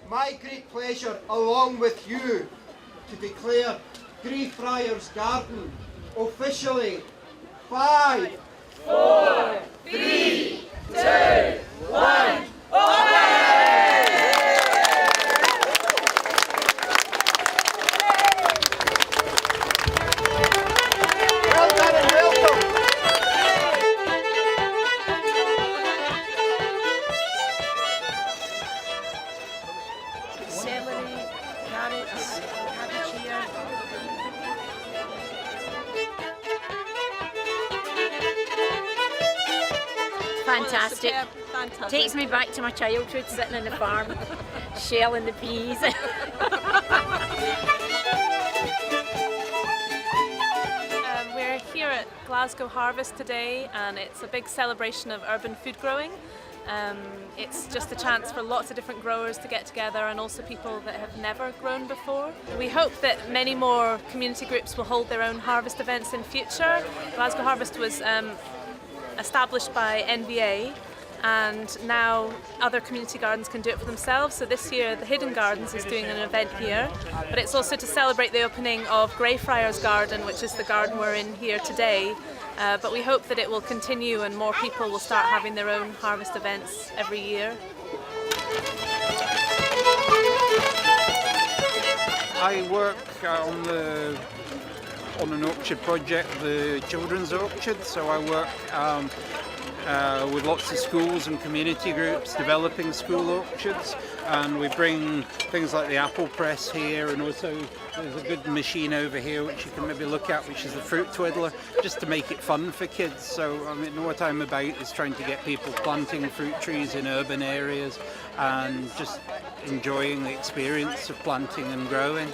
my great pleasure, along with you, to declare Greyfriars Garden officially 5, 4, 3, 2, 1, Fantastic. Takes me back to my childhood, sitting on the farm, shelling the peas. We're here at Glasgow Harvest today, and it's a big celebration of urban food growing. It's just a chance for lots of different growers to get together, and also people that have never grown before. We hope that many more community groups will hold their own harvest events in future. Glasgow Harvest was established by NVA, and now other community gardens can do it for themselves. So this year the Hidden Gardens is doing an event here, but it's also to celebrate the opening of Greyfriars Garden, which is the garden we're in here today. But we hope that it will continue and more people will start having their own harvest events every year. I work on an orchard project, the children's orchard, so I work with lots of schools and community groups developing school orchards, and we bring things like the apple press here, and also there's a good machine over here which you can maybe look at, which is the fruit twiddler, just to make it fun for kids. So I mean, what I'm about is trying to get people planting fruit trees in urban areas and just enjoying the experience of planting and growing.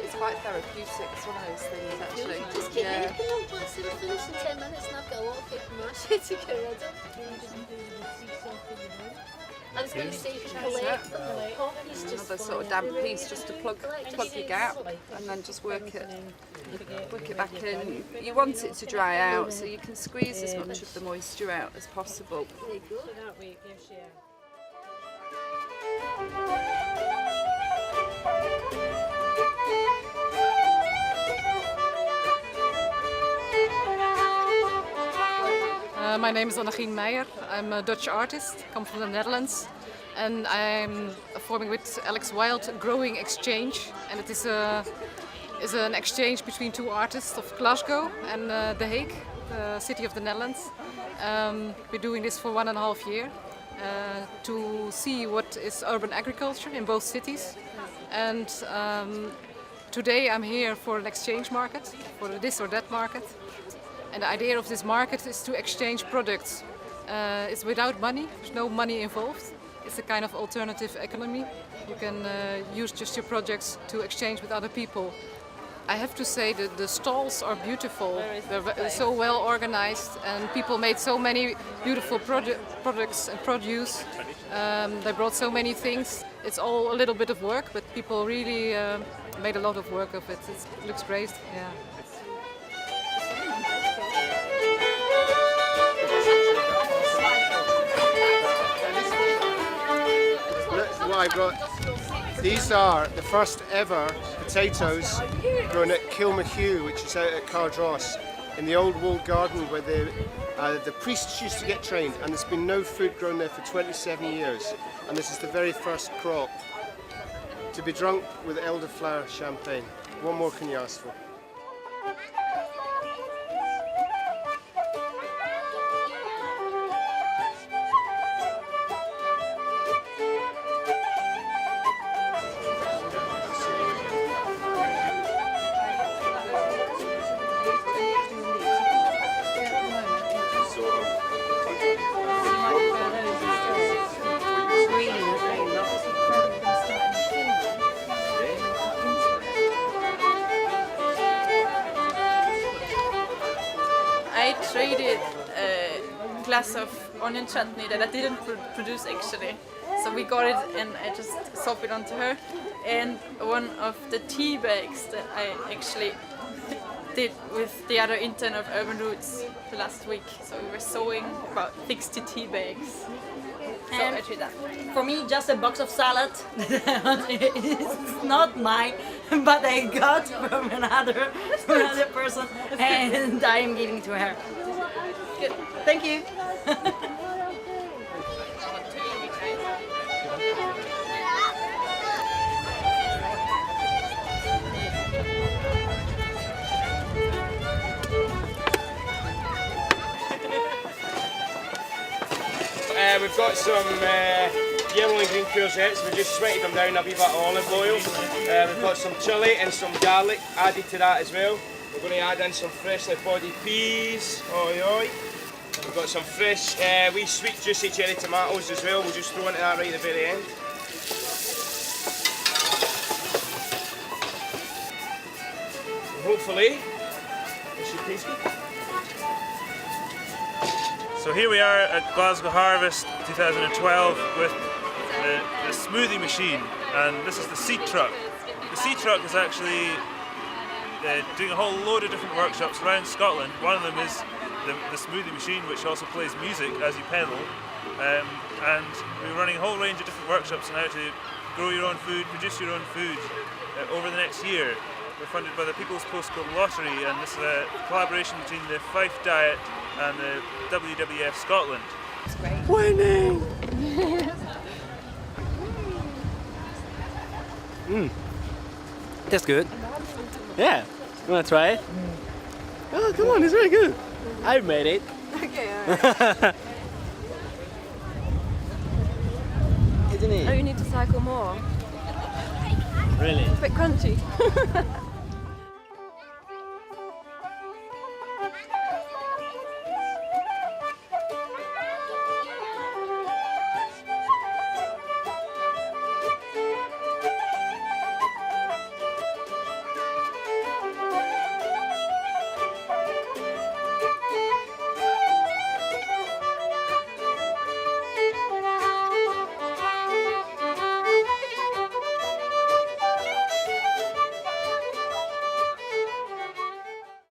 It's quite therapeutic, it's one of those things actually. Just keep making them, but instead of finishing 10 minutes and I've got a lot of paper mache to get rid of. I was going to say you can collect them, poppies just another sort of damp piece just to plug your gap, and then just work it back in. You want it to dry out, so you can squeeze as much of the moisture out as possible. There you go. My name is Annechien Meier. I'm a Dutch artist, come from the Netherlands, and I'm forming with Alex Wilde a growing exchange, and it is an exchange between two artists of Glasgow and The Hague, the city of the Netherlands. We're doing this for 1.5 years to see what is urban agriculture in both cities, and today I'm here for an exchange market, for this or that market. And the idea of this market is to exchange products. It's without money, there's no money involved. It's a kind of alternative economy. You can use just your projects to exchange with other people. I have to say that the stalls are beautiful. They're so well organized, and people made so many beautiful products and produce. They brought so many things. It's all a little bit of work, but people really made a lot of work of it. It looks great. Yeah. I've got, these are the first ever potatoes grown at Kilmahue, which is out at Cardross, in the old walled garden where the priests used to get trained, and there's been no fruit grown there for 27 years, and this is the very first crop to be drunk with elderflower champagne. What more can you ask for? I traded a glass of onion chutney that I didn't produce actually. So So we got it and I just sopped it onto her. And one of the tea bags that I actually did with the other intern of Urban Roots the last week. So we were sewing about 60 tea bags. So I did that. For me, just a box of salad. It's not mine, but I got from another person, and I am giving to her. Good. Thank you. We've got some yellow and green courgettes. We just sweated them down a wee bit of olive oil. We've got some chilli and some garlic added to that as well. We're going to add in some freshly podded peas. Oi oi. We've got some fresh, wee sweet juicy cherry tomatoes as well. We'll just throw into that right at the very end. And hopefully, it should taste good. So here we are at Glasgow Harvest 2012 with the smoothie machine, and this is the seed truck. The seed truck is actually doing a whole load of different workshops around Scotland. One of them is the smoothie machine, which also plays music as you pedal, and we're running a whole range of different workshops on how to grow your own food, produce your own food over the next year. We're funded by the People's Postcode Lottery, and this is a collaboration between the Fife Diet and the WWF Scotland. It's great. Winning! That's good. Yeah. You want to try it? Oh, come on, it's very good. I made it. Okay, alright. Isn't it? Oh, you need to cycle more. Really? It's a bit crunchy.